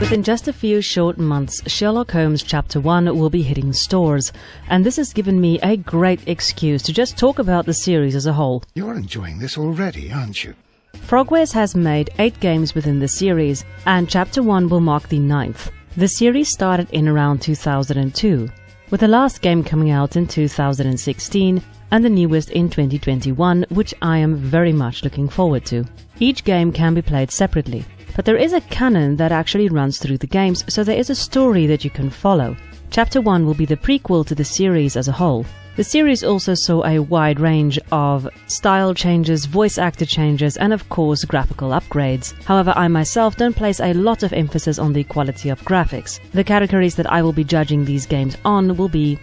Within just a few short months, Sherlock Holmes Chapter 1 will be hitting stores, and this has given me a great excuse to just talk about the series as a whole. You're enjoying this already, aren't you? Frogwares has made 8 games within the series, and Chapter 1 will mark the 9th. The series started in around 2002, with the last game coming out in 2016 and the newest in 2021, which I am very much looking forward to. Each game can be played separately, but there is a canon that actually runs through the games, so there is a story that you can follow. Chapter 1 will be the prequel to the series as a whole. The series also saw a wide range of style changes, voice actor changes, and of course graphical upgrades. However, I myself don't place a lot of emphasis on the quality of graphics. The categories that I will be judging these games on will be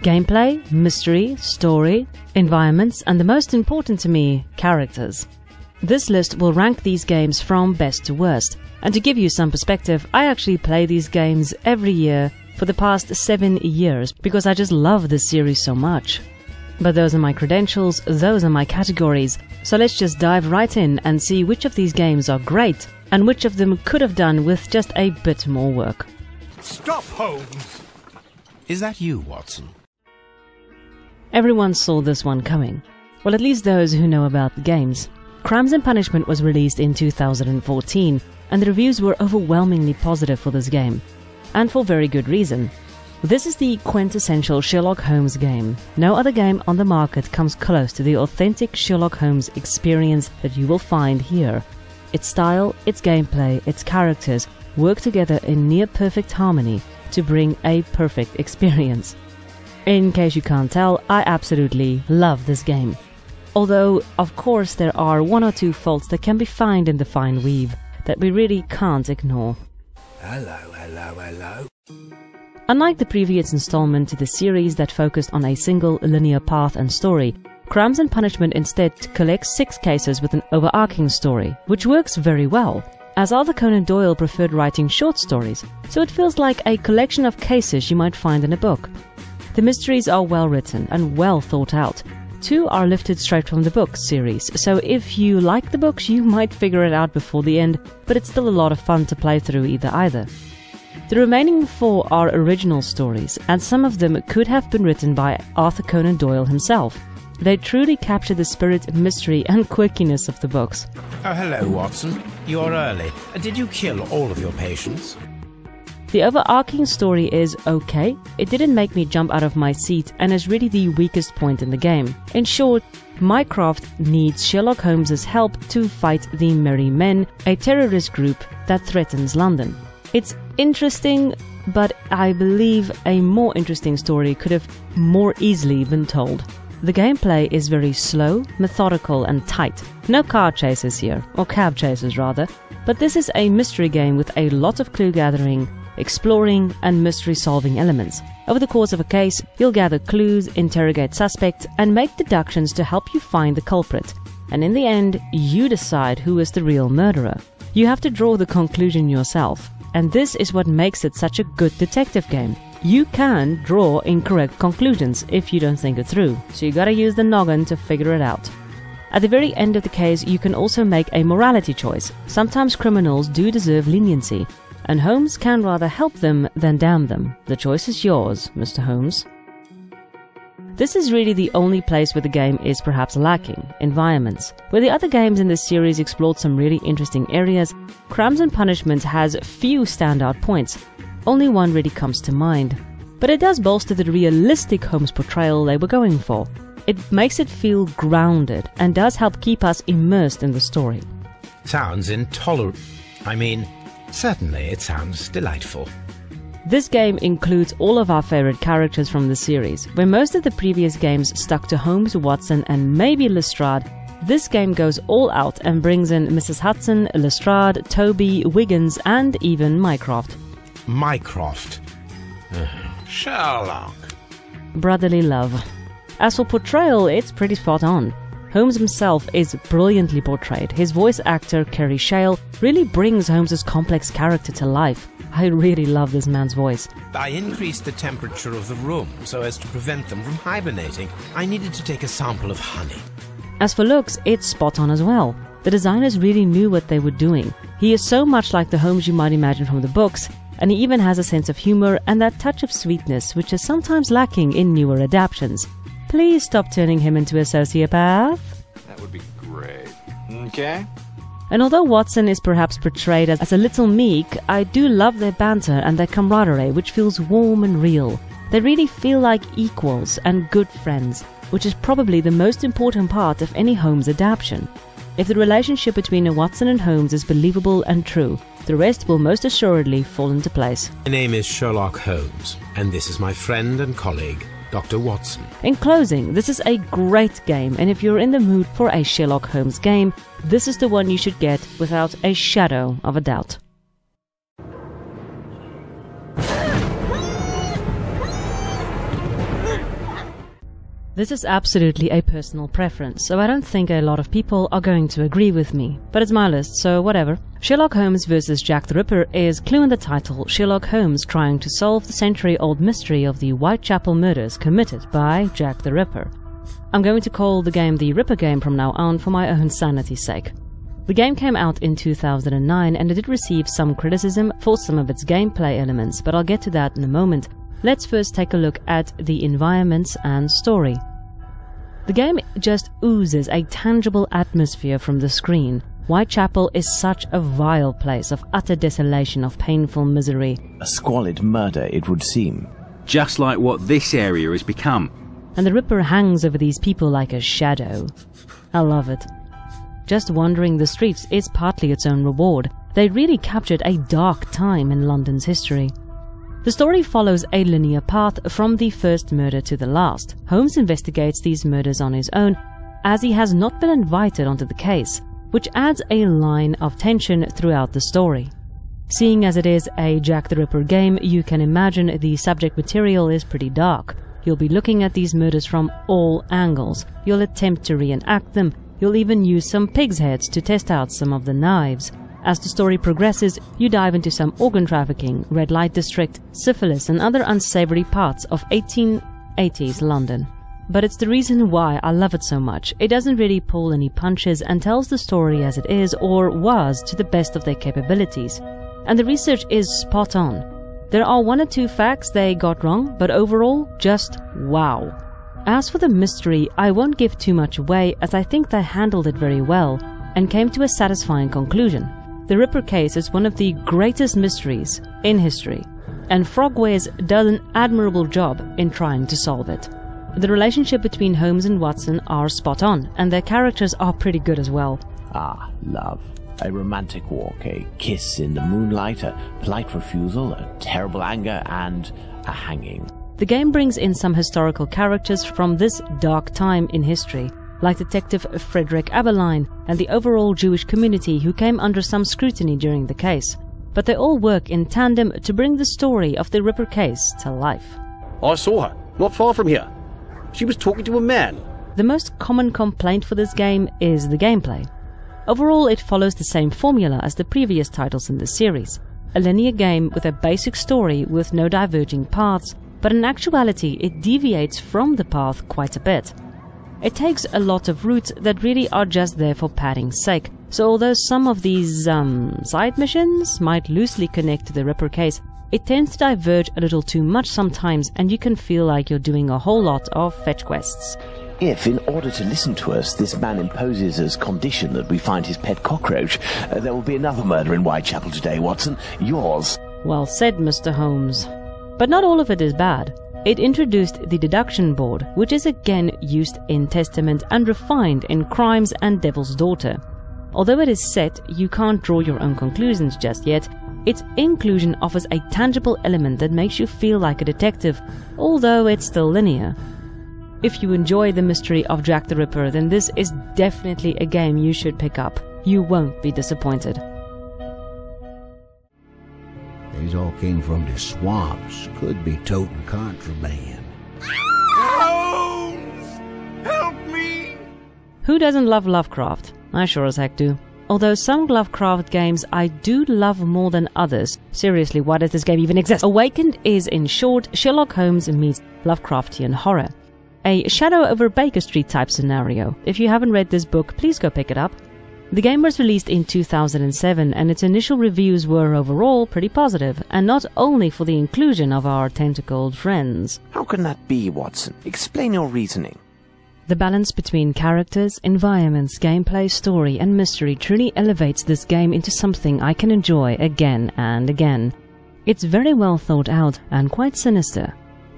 gameplay, mystery, story, environments, and the most important to me, characters. This list will rank these games from best to worst, and to give you some perspective, I actually play these games every year for the past 7 years because I just love this series so much. But those are my credentials, those are my categories, so let's just dive right in and see which of these games are great and which of them could have done with just a bit more work. Stop, Holmes! Is that you, Watson? Everyone saw this one coming. Well, at least those who know about the games. Crimes and Punishment was released in 2014, and the reviews were overwhelmingly positive for this game. And for very good reason. This is the quintessential Sherlock Holmes game. No other game on the market comes close to the authentic Sherlock Holmes experience that you will find here. Its style, its gameplay, its characters work together in near-perfect harmony to bring a perfect experience. In case you can't tell, I absolutely love this game. Although, of course, there are 1 or 2 faults that can be found in the fine weave that we really can't ignore. Hello. Unlike the previous installment to the series that focused on a single linear path and story, Crimes and Punishment instead collects 6 cases with an overarching story, which works very well, as Arthur Conan Doyle preferred writing short stories, so it feels like a collection of cases you might find in a book. The mysteries are well written and well thought out. 2 are lifted straight from the books series, so if you like the books you might figure it out before the end, but it's still a lot of fun to play through either. The remaining 4 are original stories, and some of them could have been written by Arthur Conan Doyle himself. They truly capture the spirit, mystery and quirkiness of the books. Oh, hello, Watson. You're early. Did you kill all of your patients? The overarching story is okay. It didn't make me jump out of my seat and is really the weakest point in the game. In short, Mycroft needs Sherlock Holmes' help to fight the Merry Men, a terrorist group that threatens London. It's interesting, but I believe a more interesting story could have more easily been told. The gameplay is very slow, methodical and tight. No car chases here, or cab chases rather, but this is a mystery game with a lot of clue gathering, exploring and mystery solving elements. Over the course of a case, you'll gather clues, interrogate suspects and make deductions to help you find the culprit. And in the end, you decide who is the real murderer. You have to draw the conclusion yourself. And this is what makes it such a good detective game. You can draw incorrect conclusions if you don't think it through, so you gotta use the noggin to figure it out. At the very end of the case, you can also make a morality choice. Sometimes criminals do deserve leniency, and Holmes can rather help them than damn them. The choice is yours, Mr. Holmes. This is really the only place where the game is perhaps lacking, environments. Where the other games in this series explored some really interesting areas, Crimes and Punishment has few standout points. Only one really comes to mind. But it does bolster the realistic Holmes portrayal they were going for. It makes it feel grounded and does help keep us immersed in the story. Sounds intolerable. Certainly it sounds delightful. This game includes all of our favorite characters from the series. Where most of the previous games stuck to Holmes, Watson and maybe Lestrade, this game goes all out and brings in Mrs. Hudson, Lestrade, Toby, Wiggins and even Mycroft. Mycroft. Sherlock. Brotherly love. As for portrayal, it's pretty spot on. Holmes himself is brilliantly portrayed. His voice actor, Kerry Shale, really brings Holmes' complex character to life. I really love this man's voice. I increased the temperature of the room so as to prevent them from hibernating. I needed to take a sample of honey. As for looks, it's spot on as well. The designers really knew what they were doing. He is so much like the Holmes you might imagine from the books, and he even has a sense of humor and that touch of sweetness which is sometimes lacking in newer adaptations. Please stop turning him into a sociopath. That would be great. Okay. And although Watson is perhaps portrayed as a little meek, I do love their banter and their camaraderie, which feels warm and real. They really feel like equals and good friends, which is probably the most important part of any Holmes adaptation. If the relationship between Watson and Holmes is believable and true, the rest will most assuredly fall into place. My name is Sherlock Holmes, and this is my friend and colleague, Dr. Watson. In closing, this is a great game, and if you're in the mood for a Sherlock Holmes game, this is the one you should get without a shadow of a doubt. This is absolutely a personal preference, so I don't think a lot of people are going to agree with me. But it's my list, so whatever. Sherlock Holmes vs. Jack the Ripper is, clue in the title, Sherlock Holmes trying to solve the century-old mystery of the Whitechapel murders committed by Jack the Ripper. I'm going to call the game the Ripper game from now on for my own sanity's sake. The game came out in 2009 and it did receive some criticism for some of its gameplay elements, but I'll get to that in a moment. Let's first take a look at the environments and story. The game just oozes a tangible atmosphere from the screen. Whitechapel is such a vile place of utter desolation, of painful misery. A squalid murder, it would seem. Just like what this area has become. And the Ripper hangs over these people like a shadow. I love it. Just wandering the streets is partly its own reward. They really captured a dark time in London's history. The story follows a linear path from the first murder to the last. Holmes investigates these murders on his own, as he has not been invited onto the case, which adds a line of tension throughout the story. Seeing as it is a Jack the Ripper game, you can imagine the subject material is pretty dark. You'll be looking at these murders from all angles. You'll attempt to reenact them. You'll even use some pigs' heads to test out some of the knives. As the story progresses, you dive into some organ trafficking, red light district, syphilis and other unsavory parts of 1880s London. But it's the reason why I love it so much. It doesn't really pull any punches and tells the story as it is or was to the best of their capabilities. And the research is spot on. There are one or two facts they got wrong, but overall, just wow. As for the mystery, I won't give too much away as I think they handled it very well and came to a satisfying conclusion. The Ripper case is one of the greatest mysteries in history, and Frogwares does an admirable job in trying to solve it. The relationship between Holmes and Watson are spot on, and their characters are pretty good as well. Ah, love. A romantic walk, a kiss in the moonlight, a polite refusal, a terrible anger, and a hanging. The game brings in some historical characters from this dark time in history, like Detective Frederick Aberline and the overall Jewish community who came under some scrutiny during the case. But they all work in tandem to bring the story of the Ripper case to life. I saw her, not far from here. She was talking to a man. The most common complaint for this game is the gameplay. Overall, it follows the same formula as the previous titles in the series. A linear game with a basic story with no diverging paths, but in actuality it deviates from the path quite a bit. It takes a lot of routes that really are just there for padding's sake, so although some of these side missions might loosely connect to the Ripper case, it tends to diverge a little too much sometimes and you can feel like you're doing a whole lot of fetch quests. If, in order to listen to us, this man imposes as condition that we find his pet cockroach, there will be another murder in Whitechapel today, Watson. Yours. Well said, Mr. Holmes. But not all of it is bad. It introduced the deduction board, which is again used in Testament and refined in Crimes and Devil's Daughter. Although it is set, you can't draw your own conclusions just yet. Its inclusion offers a tangible element that makes you feel like a detective, although it's still linear. If you enjoy the mystery of Jack the Ripper, then this is definitely a game you should pick up. You won't be disappointed. These all came from the swamps. Could be toting contraband. Holmes! Help me! Who doesn't love Lovecraft? I sure as heck do. Although some Lovecraft games I do love more than others. Seriously, why does this game even exist? Awakened is, in short, Sherlock Holmes meets Lovecraftian horror. A Shadow over Baker Street type scenario. If you haven't read this book, please go pick it up. The game was released in 2007 and its initial reviews were overall pretty positive, and not only for the inclusion of our tentacled friends. How can that be, Watson? Explain your reasoning. The balance between characters, environments, gameplay, story and mystery truly elevates this game into something I can enjoy again and again. It's very well thought out and quite sinister.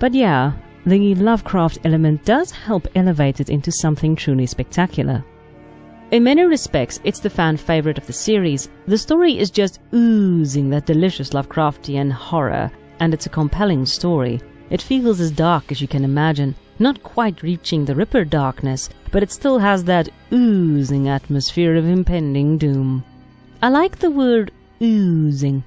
But yeah, the Lovecraft element does help elevate it into something truly spectacular. In many respects, it's the fan favorite of the series. The story is just oozing that delicious Lovecraftian horror, and it's a compelling story. It feels as dark as you can imagine, not quite reaching the Ripper darkness, but it still has that oozing atmosphere of impending doom. I like the word oozing.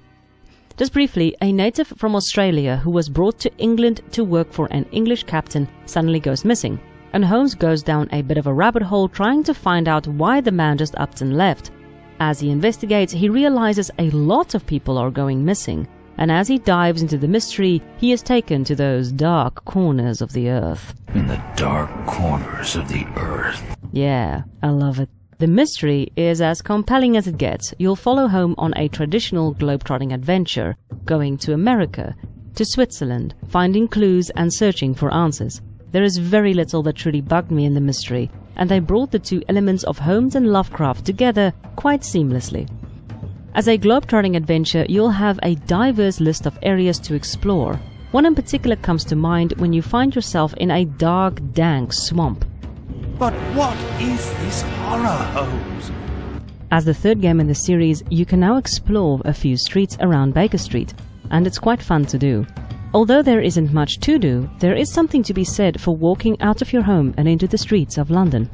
Just briefly, a native from Australia who was brought to England to work for an English captain suddenly goes missing, and Holmes goes down a bit of a rabbit hole trying to find out why the man just upped and left. As he investigates, he realizes a lot of people are going missing, and as he dives into the mystery, he is taken to those dark corners of the earth. In the dark corners of the earth. Yeah, I love it. The mystery is as compelling as it gets. You'll follow Holmes on a traditional globetrotting adventure, going to America, to Switzerland, finding clues and searching for answers. There is very little that truly bugged me in the mystery, and they brought the two elements of Holmes and Lovecraft together quite seamlessly. As a globetrotting adventure, you'll have a diverse list of areas to explore. One in particular comes to mind when you find yourself in a dark, dank swamp. But what is this horror, Holmes? As the third game in the series, you can now explore a few streets around Baker Street, and it's quite fun to do. Although there isn't much to do, there is something to be said for walking out of your home and into the streets of London.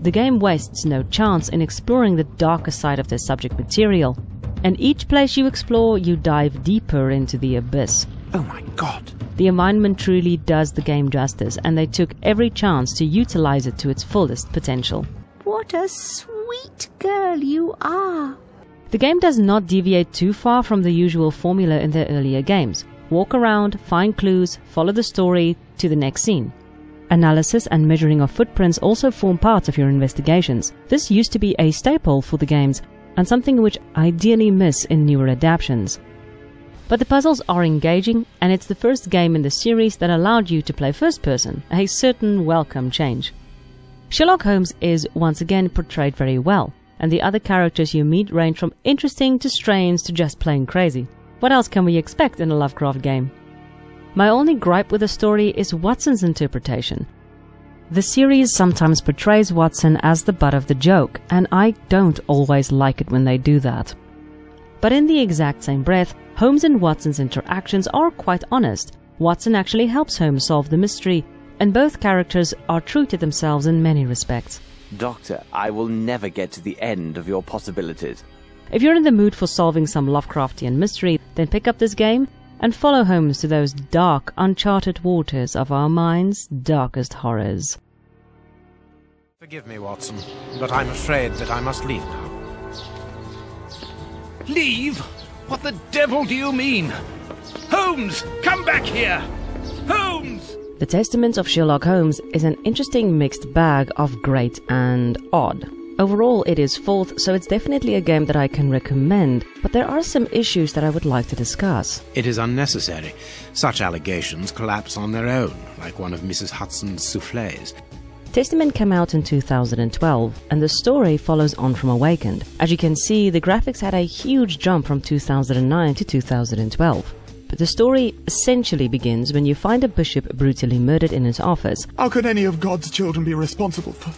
The game wastes no chance in exploring the darker side of the subject material, and each place you explore, you dive deeper into the abyss. Oh my god. The environment truly does the game justice, and they took every chance to utilize it to its fullest potential. What a sweet girl you are. The game does not deviate too far from the usual formula in their earlier games. Walk around, find clues, follow the story to the next scene. Analysis and measuring of footprints also form part of your investigations. This used to be a staple for the games, and something which I ideally miss in newer adaptations. But the puzzles are engaging, and it's the first game in the series that allowed you to play first person, a certain welcome change. Sherlock Holmes is once again portrayed very well, and the other characters you meet range from interesting to strange to just plain crazy. What else can we expect in a Lovecraft game? My only gripe with the story is Watson's interpretation. The series sometimes portrays Watson as the butt of the joke, and I don't always like it when they do that. But in the exact same breath, Holmes and Watson's interactions are quite honest. Watson actually helps Holmes solve the mystery, and both characters are true to themselves in many respects. Doctor, I will never get to the end of your possibilities. If you're in the mood for solving some Lovecraftian mystery, then pick up this game and follow Holmes to those dark, uncharted waters of our mind's darkest horrors. Forgive me, Watson, but I'm afraid that I must leave now. Leave? What the devil do you mean? Holmes, come back here! Holmes! The Testament of Sherlock Holmes is an interesting mixed bag of great and odd. Overall, it is fourth, so it's definitely a game that I can recommend, but there are some issues that I would like to discuss. It is unnecessary. Such allegations collapse on their own, like one of Mrs. Hudson's soufflés. Testament came out in 2012, and the story follows on from Awakened. As you can see, the graphics had a huge jump from 2009 to 2012. But the story essentially begins when you find a bishop brutally murdered in his office. How could any of God's children be responsible for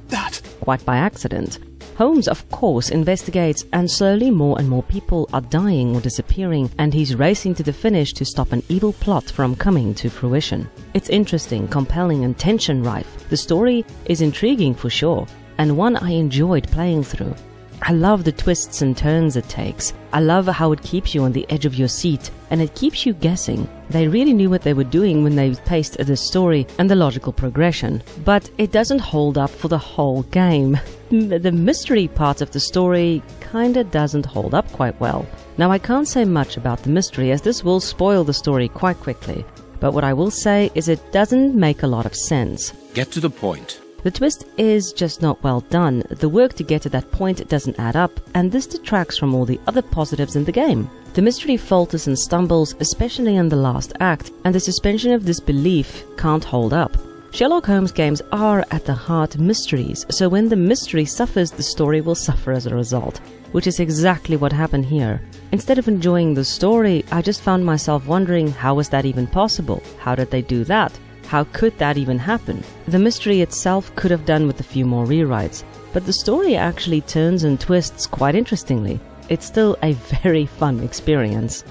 that? Quite by accident. Holmes, of course, investigates, and slowly more and more people are dying or disappearing, and he's racing to the finish to stop an evil plot from coming to fruition. It's interesting, compelling, and tension-rife. The story is intriguing for sure, and one I enjoyed playing through. I love the twists and turns it takes. I love how it keeps you on the edge of your seat, and it keeps you guessing. They really knew what they were doing when they paced the story and the logical progression, but it doesn't hold up for the whole game. The mystery part of the story kinda doesn't hold up quite well. Now, I can't say much about the mystery, as this will spoil the story quite quickly, but what I will say is it doesn't make a lot of sense. Get to the point. The twist is just not well done, the work to get to that point doesn't add up, and this detracts from all the other positives in the game. The mystery falters and stumbles, especially in the last act, and the suspension of disbelief can't hold up. Sherlock Holmes games are, at the heart, mysteries, so when the mystery suffers, the story will suffer as a result, which is exactly what happened here. Instead of enjoying the story, I just found myself wondering, how was that even possible? How did they do that? How could that even happen? The mystery itself could have done with a few more rewrites, but the story actually turns and twists quite interestingly. It's still a very fun experience.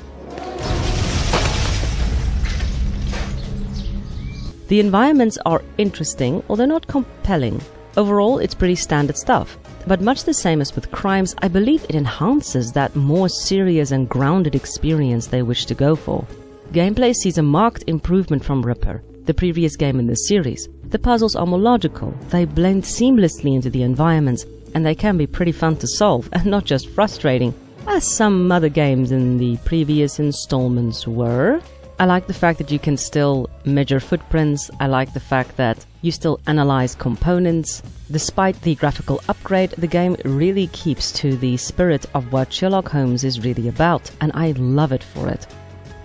The environments are interesting, although not compelling. Overall, it's pretty standard stuff, but much the same as with Crimes, I believe it enhances that more serious and grounded experience they wish to go for. Gameplay sees a marked improvement from Ripper, the previous game in the series. The puzzles are more logical, they blend seamlessly into the environments, and they can be pretty fun to solve, and not just frustrating, as some other games in the previous installments were. I like the fact that you can still measure footprints, I like the fact that you still analyze components. Despite the graphical upgrade, the game really keeps to the spirit of what Sherlock Holmes is really about, and I love it for it.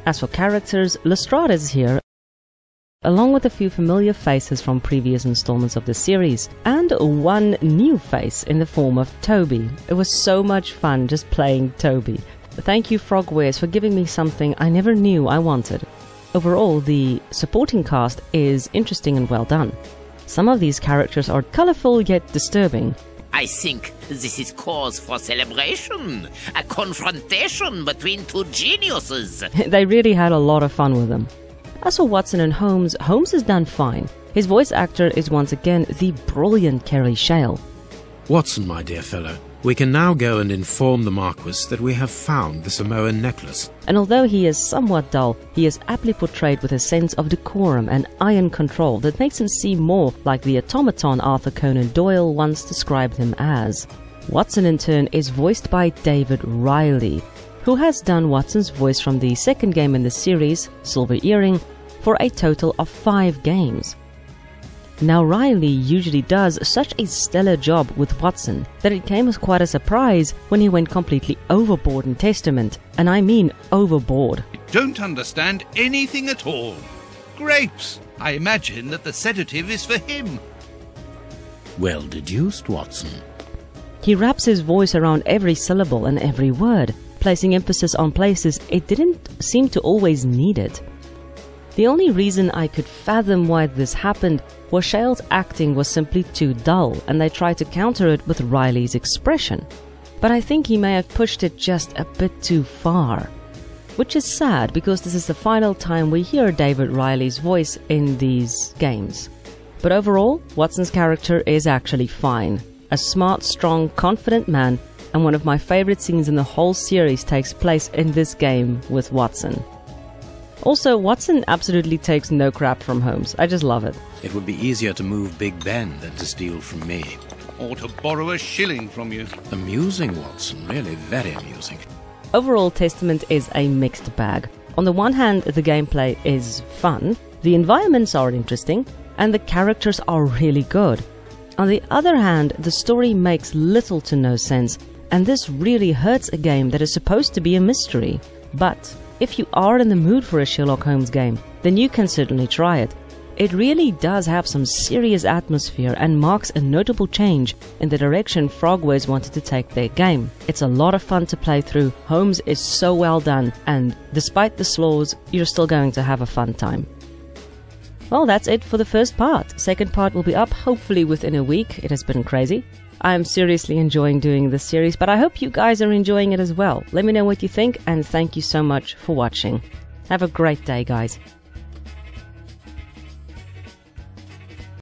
As for characters, Lestrade is here, along with a few familiar faces from previous installments of the series, and one new face in the form of Toby. It was so much fun just playing Toby. Thank you, Frogwares, for giving me something I never knew I wanted. Overall, the supporting cast is interesting and well done. Some of these characters are colorful yet disturbing. I think this is cause for celebration, a confrontation between two geniuses. They really had a lot of fun with them. As for Watson and Holmes, Holmes has done fine. His voice actor is once again the brilliant Kerry Shale. Watson, my dear fellow, we can now go and inform the Marquis that we have found the Samoan necklace. And although he is somewhat dull, he is aptly portrayed with a sense of decorum and iron control that makes him seem more like the automaton Arthur Conan Doyle once described him as. Watson, in turn, is voiced by David Riley, who has done Watson's voice from the second game in the series, Silver Earring, for a total of 5 games. Now, Riley usually does such a stellar job with Watson that it came as quite a surprise when he went completely overboard in Testament, and I mean overboard. I don't understand anything at all. Grapes! I imagine that the sedative is for him. Well deduced, Watson. He wraps his voice around every syllable and every word, placing emphasis on places it didn't seem to always need it. The only reason I could fathom why this happened was Shale's acting was simply too dull, and they tried to counter it with Riley's expression. But I think he may have pushed it just a bit too far. Which is sad, because this is the final time we hear David Riley's voice in these games. But overall, Watson's character is actually fine. A smart, strong, confident man, and one of my favorite scenes in the whole series takes place in this game with Watson. Also, Watson absolutely takes no crap from Holmes. I just love it. It would be easier to move Big Ben than to steal from me. Or to borrow a shilling from you. Amusing, Watson. Really very amusing. Overall, Testament is a mixed bag. On the one hand, the gameplay is fun, the environments are interesting, and the characters are really good. On the other hand, the story makes little to no sense, and this really hurts a game that is supposed to be a mystery. But if you are in the mood for a Sherlock Holmes game, then you can certainly try it. It really does have some serious atmosphere and marks a notable change in the direction Frogwares wanted to take their game. It's a lot of fun to play through, Holmes is so well done, and despite the flaws, you're still going to have a fun time. Well, that's it for the first part. Second part will be up hopefully within a week. It has been crazy. I am seriously enjoying doing this series, but I hope you guys are enjoying it as well. Let me know what you think, and thank you so much for watching. Have a great day, guys.